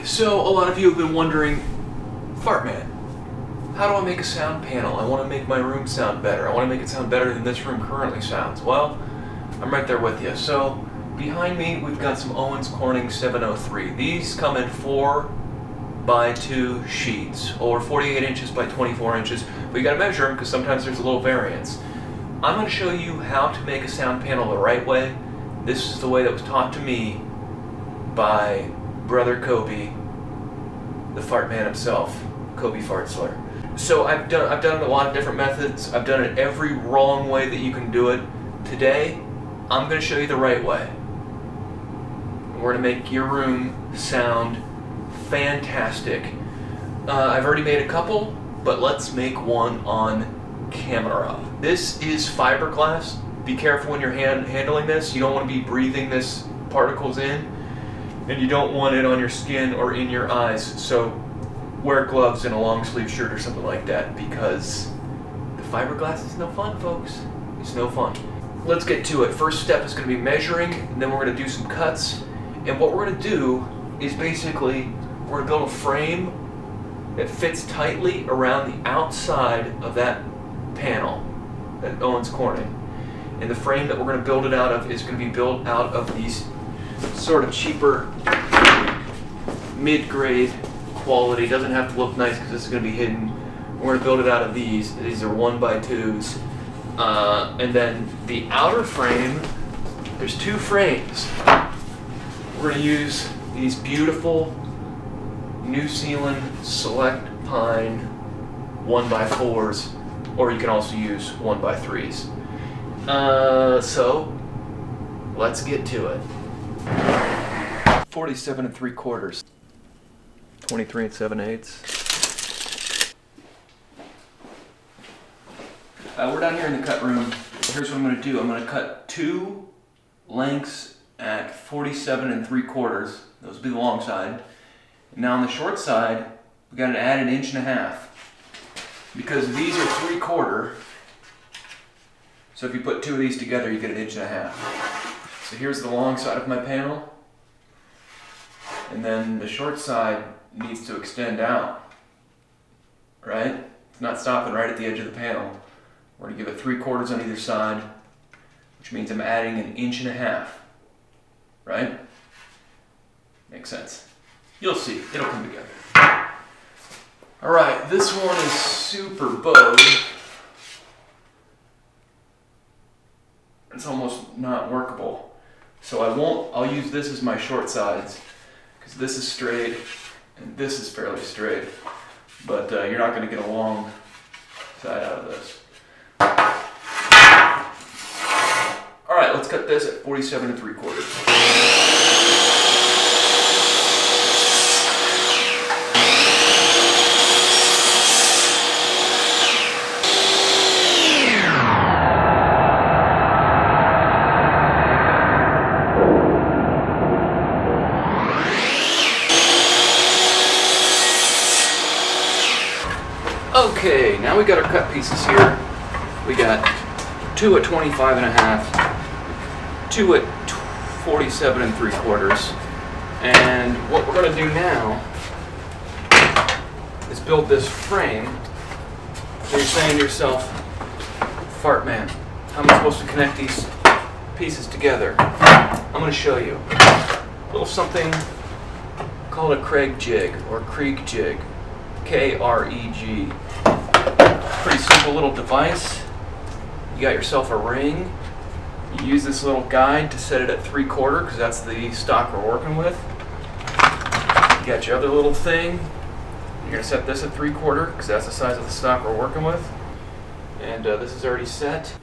So a lot of you have been wondering, Fartman, how do I make a sound panel? I want to make my room sound better. I want to make it sound better than this room currently sounds. Well, I'm right there with you. So behind me, we've got some Owens Corning 703. These come in 4x2 sheets, or 48 inches by 24 inches. But you got to measure them because sometimes there's a little variance. I'm going to show you how to make a sound panel the right way. This is the way that was taught to me by Brother Kobe, the fart man himself, Kobe Fartzler. So I've done a lot of different methods. I've done it every wrong way that you can do it. Today, I'm going to show you the right way. We're going to make your room sound fantastic. I've already made a couple, but let's make one on camera. This is fiberglass. Be careful when you're handling this. You don't want to be breathing this particles in, and you don't want it on your skin or in your eyes. So wear gloves and a long sleeve shirt or something like that, because the fiberglass is no fun, folks. It's no fun. Let's get to it. First step is going to be measuring, and then we're going to do some cuts. And what we're going to do is basically we're going to build a frame that fits tightly around the outside of that panel, that Owens Corning. And the frame that we're going to build it out of is going to be built out of these sort of cheaper mid-grade quality. Doesn't have to look nice because this is going to be hidden. We're going to build it out of these. These are 1x2s. And then the outer frame, there's two frames. We're going to use these beautiful New Zealand Select Pine 1x4s, or you can also use 1x3s. So let's get to it. 47 3/4, 23 7/8. We're down here in the cut room. Here's what I'm going to do. I'm going to cut two lengths at 47 3/4. Those will be the long side. And now on the short side, we got to add 1.5 inches. Because these are 3/4. So if you put two of these together, you get 1.5 inches. So here's the long side of my panel. And then the short side needs to extend out. Right? It's not stopping right at the edge of the panel. We're going to give it 3/4 on either side, which means I'm adding 1.5 inches. Right? Makes sense. You'll see. It'll come together. Alright, this one is super bowed. It's almost not workable. So I'll use this as my short sides, because this is straight and this is fairly straight. But you're not going to get a long side out of this. Alright, let's cut this at 47 3/4. Okay, now we got our cut pieces here. We got two at 25.5, two at 47 3/4. And what we're going to do now is build this frame. So you're saying to yourself, Fart Man, how am I supposed to connect these pieces together? I'm going to show you. A little something called a Craig jig, or Krieg jig. K-R-E-G. Pretty simple little device. You got yourself a ring. You use this little guide to set it at 3/4 because that's the stock we're working with. You got your other little thing. You're going to set this at 3/4 because that's the size of the stock we're working with. And this is already set.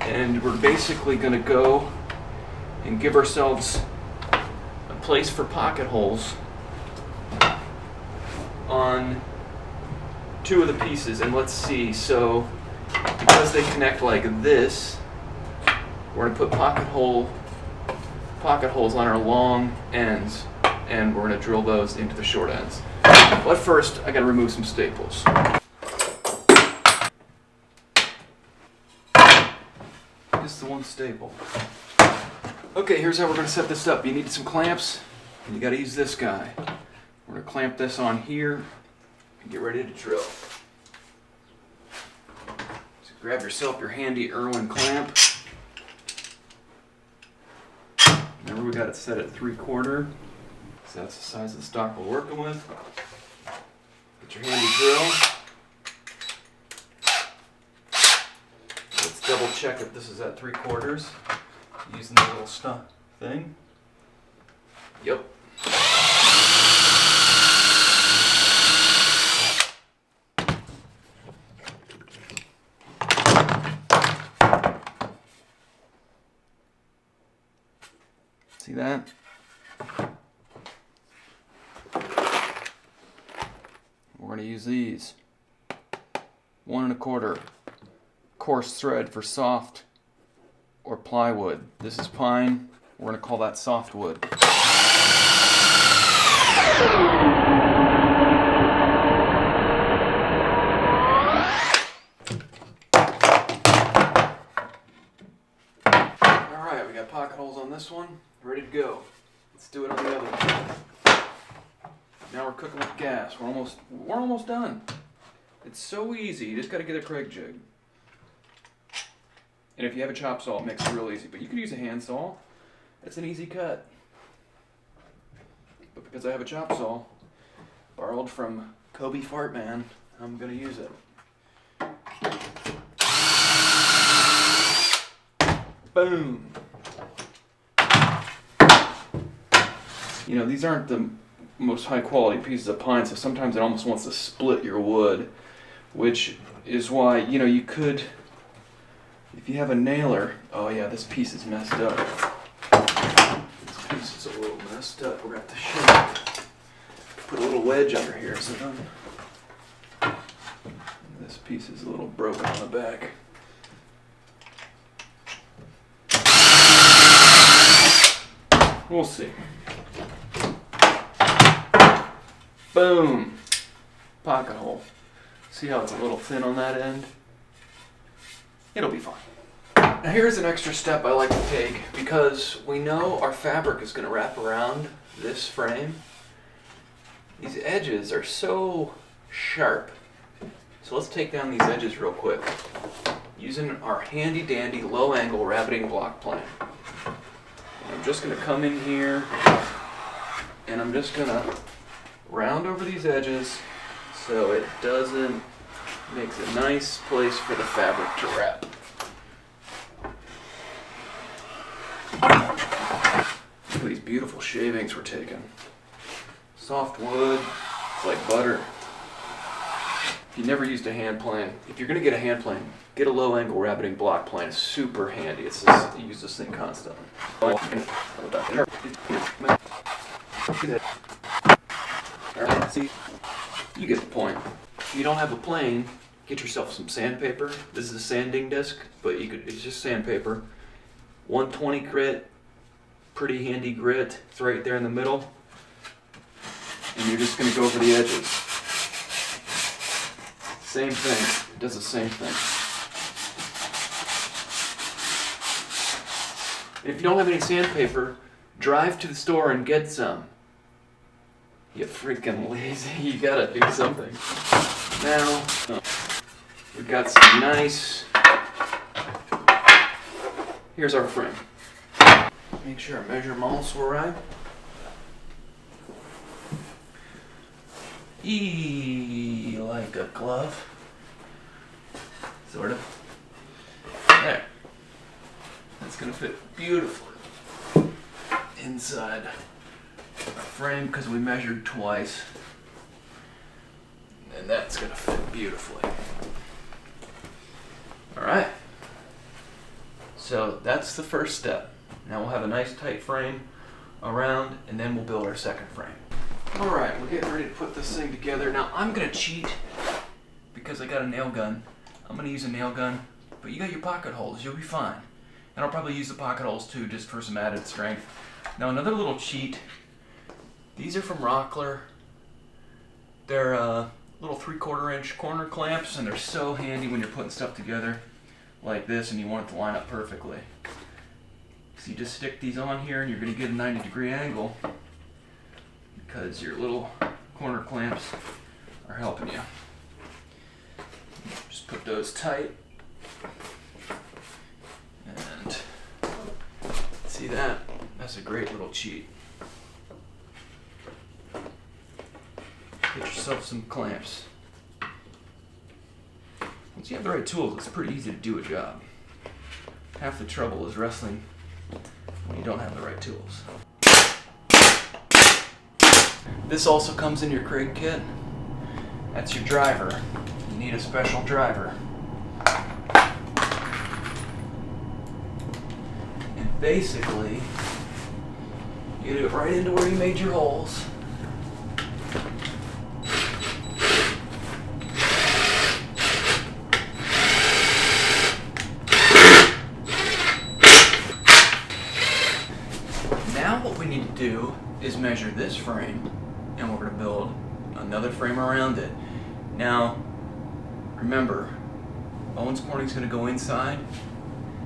And we're basically going to go and give ourselves a place for pocket holes on two of the pieces. And let's see, so because they connect like this, we're going to put pocket holes on our long ends, and we're going to drill those into the short ends. But first, I got to remove some staples. Just the one staple. Okay, here's how we're going to set this up. You need some clamps, and you got to use this guy. We're going to clamp this on here and get ready to drill. So grab yourself your handy Irwin clamp. Remember, we got it set at 3/4. So that's the size of the stock we're working with. Get your handy drill. Let's double check if this is at 3/4 using the little stuff thing. Yep. See that? We're going to use these. 1 1/4 coarse thread for soft or plywood. This is pine. We're going to call that softwood. Alright, we got pocket holes on this one. Ready to go. Let's do it on the other one. Now we're cooking with gas. We're almost done. It's so easy. You just got to get a Craig jig. And if you have a chop saw, it makes it real easy. But you could use a hand saw. It's an easy cut. But because I have a chop saw, borrowed from Kobe Fartman, I'm going to use it. Boom! You know, these aren't the most high quality pieces of pine, so sometimes it almost wants to split your wood, which is why, you know, you could, if you have a nailer, oh yeah, this piece is messed up. This piece is a little messed up. We're going to have to put a little wedge under here. So this piece is a little broken on the back. We'll see. Boom! Pocket hole. See how it's a little thin on that end? It'll be fine. Now here's an extra step I like to take because we know our fabric is going to wrap around this frame. These edges are so sharp. So let's take down these edges real quick using our handy dandy low angle rabbiting block plane. And I'm just going to come in here and I'm just going to round over these edges so it doesn't, makes a nice place for the fabric to wrap. Look at these beautiful shavings we're taking. Soft wood, it's like butter. If you never used a hand plane, if you're going to get a hand plane, get a low angle rabbiting block plane. It's super handy. It's just, you use this thing constantly. Alright, see, you get the point. If you don't have a plane, get yourself some sandpaper. This is a sanding disc, but it's just sandpaper. 120 grit, pretty handy grit. It's right there in the middle. And you're just going to go over the edges. Same thing. It does the same thing. And if you don't have any sandpaper, drive to the store and get some. You freaking lazy. You gotta do something. Now, we've got some nice... Here's our frame. Make sure I measure them also right. Like a glove. Sort of. There. That's gonna fit beautifully inside our frame because we measured twice. And that's gonna fit beautifully. Alright. So that's the first step. Now we'll have a nice tight frame around and then we'll build our second frame. Alright, we're getting ready to put this thing together. Now I'm gonna cheat because I got a nail gun. I'm gonna use a nail gun, but you got your pocket holes, you'll be fine. And I'll probably use the pocket holes too, just for some added strength. Now another little cheat. These are from Rockler. They're little 3/4 inch corner clamps, and they're so handy when you're putting stuff together like this and you want it to line up perfectly. So you just stick these on here and you're going to get a 90-degree angle because your little corner clamps are helping you. Just put those tight. And see that? That's a great little cheat. Get yourself some clamps. Once you have the right tools, it's pretty easy to do a job. Half the trouble is wrestling when you don't have the right tools. This also comes in your crate kit. That's your driver. You need a special driver. And basically, you get it right into where you made your holes. Now what we need to do is measure this frame, and we're going to build another frame around it. Now, remember, Owens Corning's going to go inside,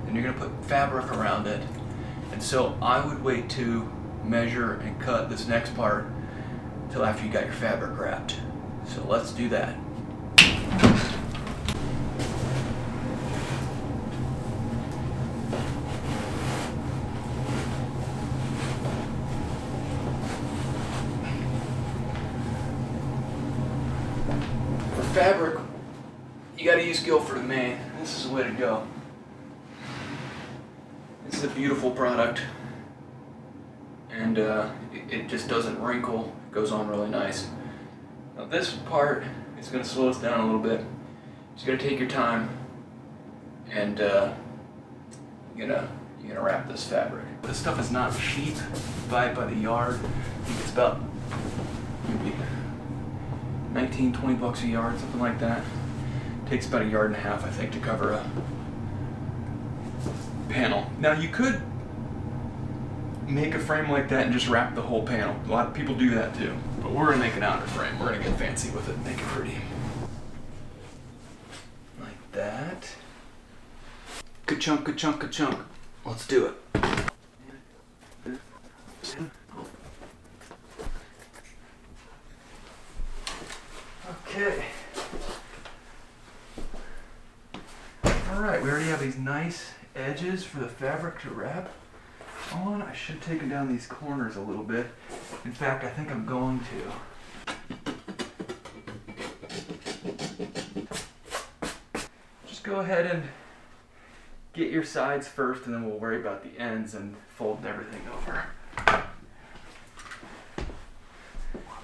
and you're going to put fabric around it. And so I would wait to measure and cut this next part till after you got your fabric wrapped. So let's do that. For fabric, you got to use Guilford and Maine. This is the way to go. This is a beautiful product, and it just doesn't wrinkle. It goes on really nice. Now this part is going to slow us down a little bit. Just going to take your time, and you're gonna wrap this fabric. This stuff is not cheap. You buy it by the yard. I think it's about maybe 19, 20 bucks a yard, something like that. It takes about a yard and a half, I think, to cover a panel. Now you could make a frame like that and just wrap the whole panel. A lot of people do that too. But we're gonna make an outer frame. We're gonna get fancy with it and make it pretty. Like that. Ka-chunk, ka-chunk, ka-chunk. Let's do it. Okay. Alright, we already have these nice edges for the fabric to wrap on. I should take down these corners a little bit. In fact, I think I'm going to. Just go ahead and get your sides first, and then we'll worry about the ends and fold everything over.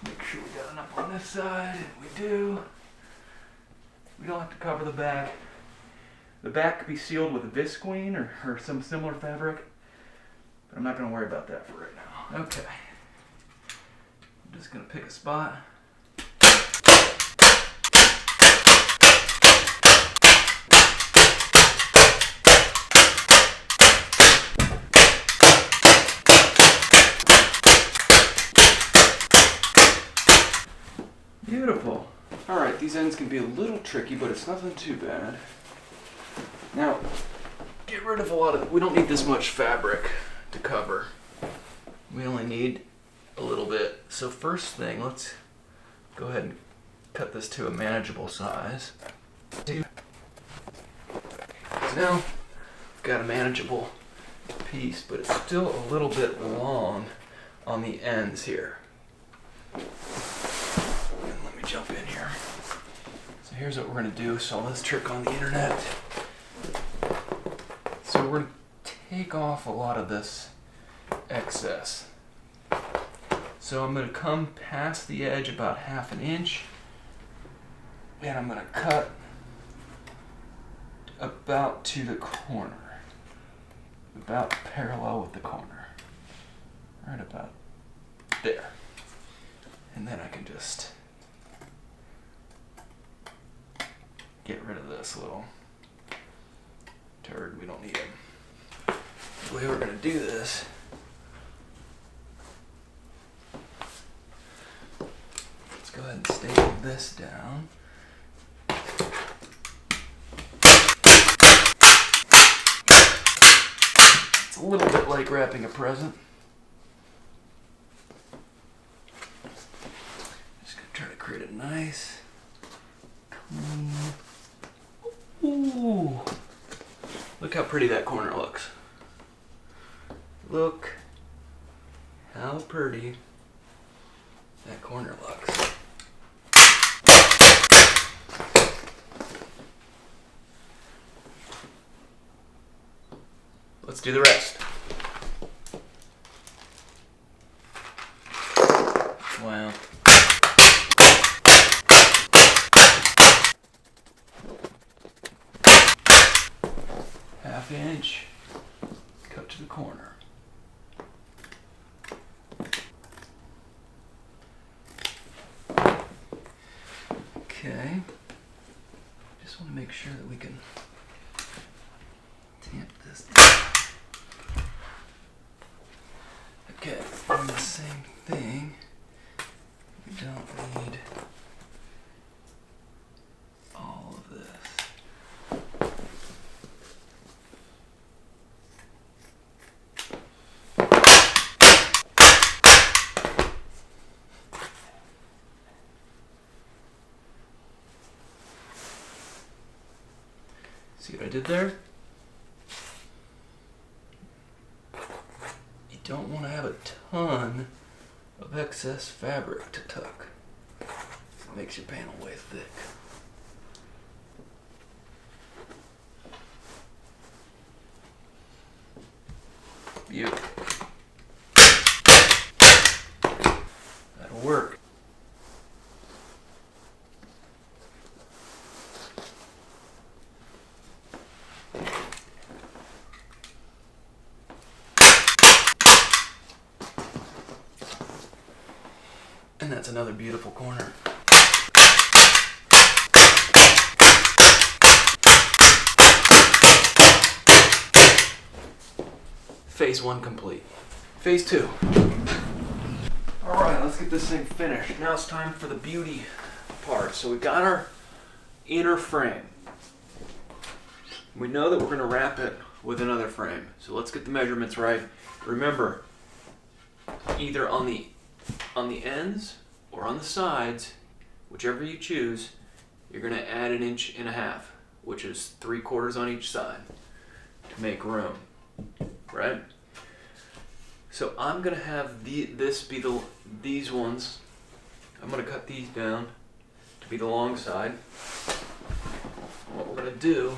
Make sure we got enough on this side, and we do. We don't have to cover the back. The back could be sealed with visqueen or some similar fabric, but I'm not going to worry about that for right now. Okay. I'm just going to pick a spot. Beautiful. Alright, these ends can be a little tricky, but it's nothing too bad. Now, get rid of a lot of, we don't need this much fabric to cover. We only need a little bit. So first thing, let's go ahead and cut this to a manageable size. So now, we've got a manageable piece, but it's still a little bit long on the ends here. Jump in here. So here's what we're going to do. Saw this trick on the internet. So we're going to take off a lot of this excess. So I'm going to come past the edge about 1/2 inch, and I'm going to cut about to the corner, about parallel with the corner, right about there. And then I can just get rid of this little turd. We don't need him. The way we're going to do this, let's go ahead and staple this down. It's a little bit like wrapping a present. Just gonna try to create a nice, clean. Ooh! Look how pretty that corner looks. Look how pretty that corner looks. Let's do the rest. Wow. Half inch, cut to the corner. Okay. Just want to make sure that we can tamp this down. Okay, doing the same thing. We don't need all of this. See what I did there? You don't want to have a ton of excess fabric to tuck. It makes your panel way thick. Beautiful. That'll work. And that's another beautiful corner. Phase 1 complete. Phase 2. Alright, let's get this thing finished. Now it's time for the beauty part. So we've got our inner frame. We know that we're going to wrap it with another frame. So let's get the measurements right. Remember, either on the ends or on the sides, whichever you choose, you're going to add 1.5 inches, which is 3/4 on each side to make room, right? So I'm going to have these ones. I'm going to cut these down to be the long side. What we're going to do,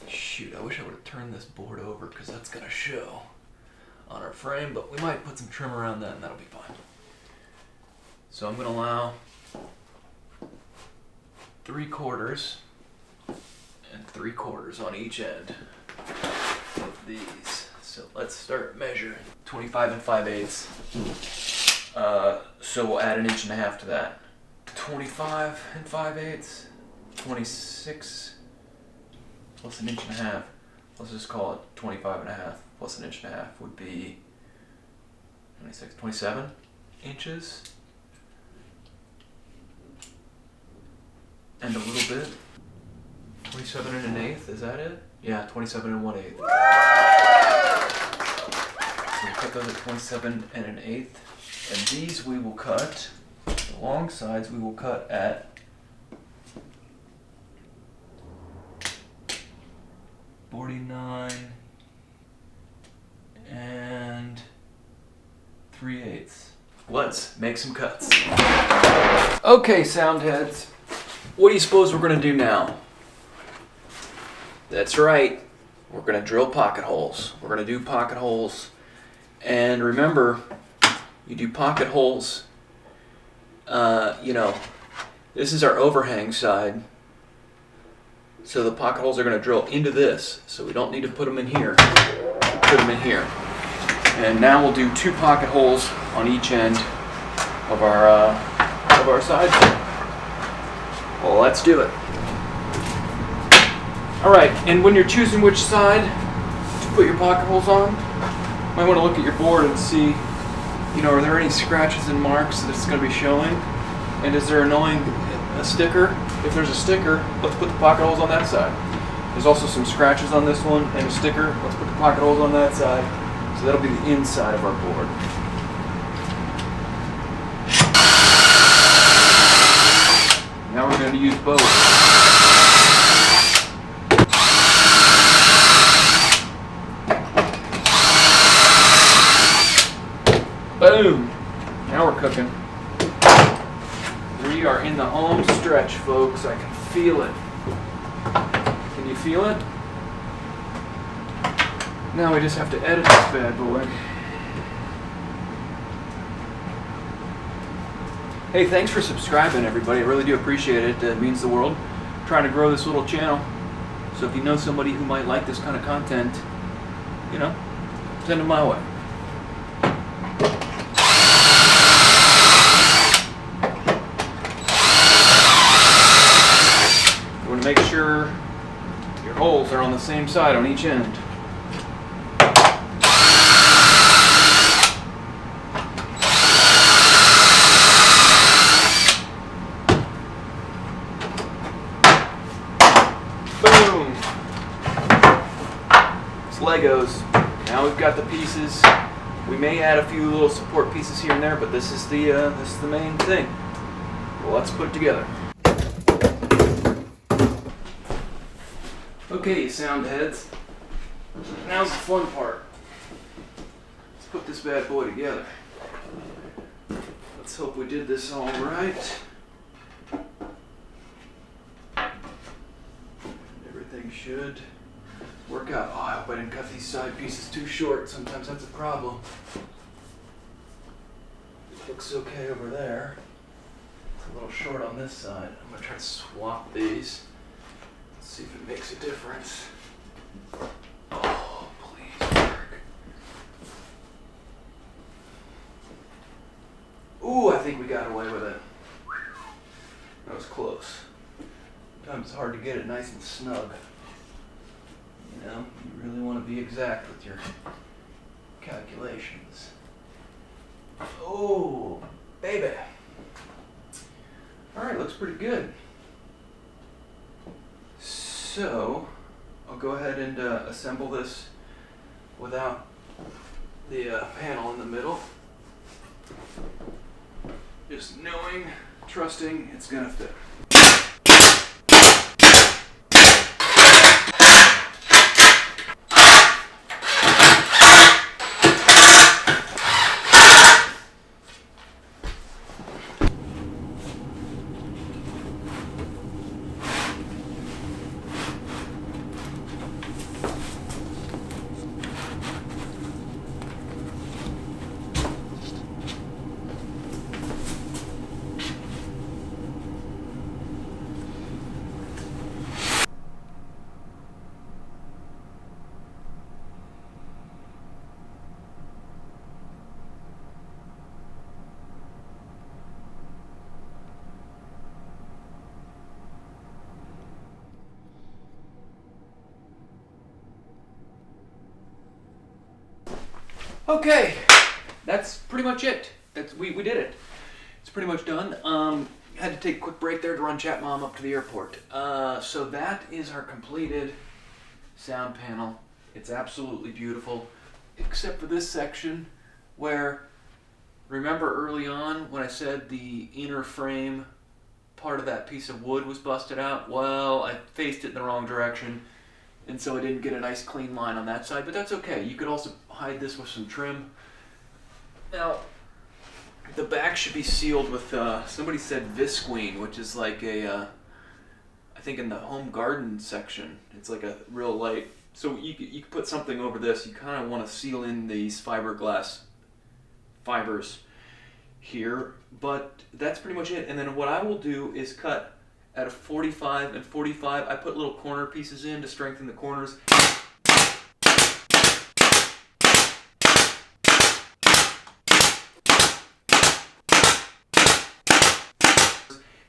shoot, I wish I would have turned this board over because that's going to show on our frame, but we might put some trim around that and that'll be fine. So I'm going to allow 3/4 and 3/4 on each end of these. So let's start measuring. 25 5/8. So we'll add 1.5 inches to that. 25 5/8. 26 plus 1.5 inches. Let's just call it 25.5 plus 1.5 inches would be 26, 27 inches. And a little bit. 27 1/8, is that it? Yeah, 27 1/8. So we cut those at 27 1/8. And these we will cut, the long sides we will cut at 49 and 3/8. Let's make some cuts. Okay, sound heads. What do you suppose we're going to do now? That's right. We're going to drill pocket holes. We're going to do pocket holes. And remember, you do pocket holes, this is our overhang side. So the pocket holes are going to drill into this. So we don't need to put them in here. Put them in here. And now we'll do 2 pocket holes on each end of our side. Well, let's do it. Alright, and when you're choosing which side to put your pocket holes on, you might want to look at your board and see, are there any scratches and marks that it's going to be showing? And is there a sticker? If there's a sticker, let's put the pocket holes on that side. There's also some scratches on this one and a sticker. Let's put the pocket holes on that side. So that'll be the inside of our board. Now we're going to use both. Boom! Now we're cooking. We are in the home stretch, folks. I can feel it. Can you feel it? Now we just have to edit this bad boy. Hey, thanks for subscribing, everybody. I really do appreciate it. It means the world. I'm trying to grow this little channel. So if you know somebody who might like this kind of content, you know, send them my way. You want to make sure your holes are on the same side on each end. Legos. Now we've got the pieces. We may add a few little support pieces here and there, but this is the main thing. Well, let's put it together. Okay, sound heads. Now's the fun part. Let's put this bad boy together. Let's hope we did this all right. Everything should work out. Oh, I hope I didn't cut these side pieces too short. Sometimes that's a problem. It looks okay over there. It's a little short on this side. I'm going to try to swap these. Let's see if it makes a difference. Oh, please work. Ooh, I think we got away with it. That was close. Sometimes it's hard to get it nice and snug. You know, you really want to be exact with your calculations. Oh, baby. All right, looks pretty good. So, I'll go ahead and assemble this without the panel in the middle. Just knowing, trusting it's gonna fit. Okay, that's pretty much it. We did it. It's pretty much done. Had to take a quick break there to run Chat Mom up to the airport. So that is our completed sound panel. It's absolutely beautiful, except for this section where, remember early on when I said the inner frame part of that piece of wood was busted out? Well, I faced it in the wrong direction, and so I didn't get a nice clean line on that side, but that's okay. You could also hide this with some trim. Now, the back should be sealed with, somebody said visqueen, which is like a, I think in the home garden section, it's like a real light. So you could put something over this. You kind of want to seal in these fiberglass fibers here, but that's pretty much it. And then what I will do is cut at a 45 and 45. I put little corner pieces in to strengthen the corners.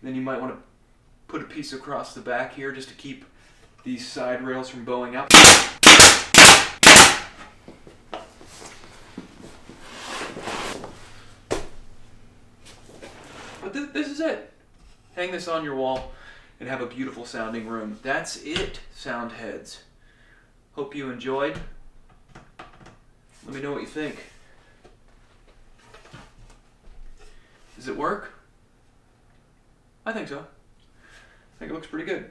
Then you might want to put a piece across the back here just to keep these side rails from bowing out. But this is it. Hang this on your wall. and have a beautiful sounding room. That's it, sound heads. Hope you enjoyed. Let me know what you think. Does it work? I think so. I think it looks pretty good.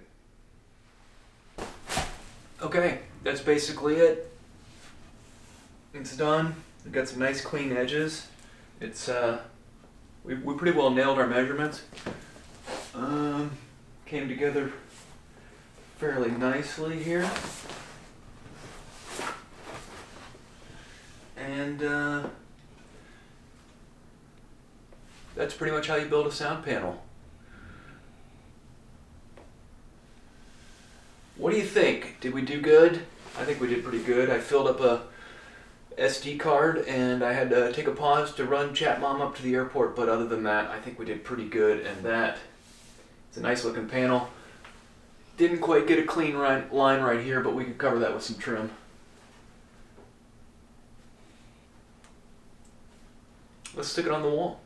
Okay, that's basically it. It's done. We've got some nice clean edges. It's we pretty well nailed our measurements. Came together fairly nicely here. And that's pretty much how you build a sound panel. What do you think? Did we do good? I think we did pretty good. I filled up a SD card and I had to take a pause to run Chat Mom up to the airport, but other than that, I think we did pretty good, and that it's a nice looking panel. Didn't quite get a clean line right here, but we could cover that with some trim. Let's stick it on the wall.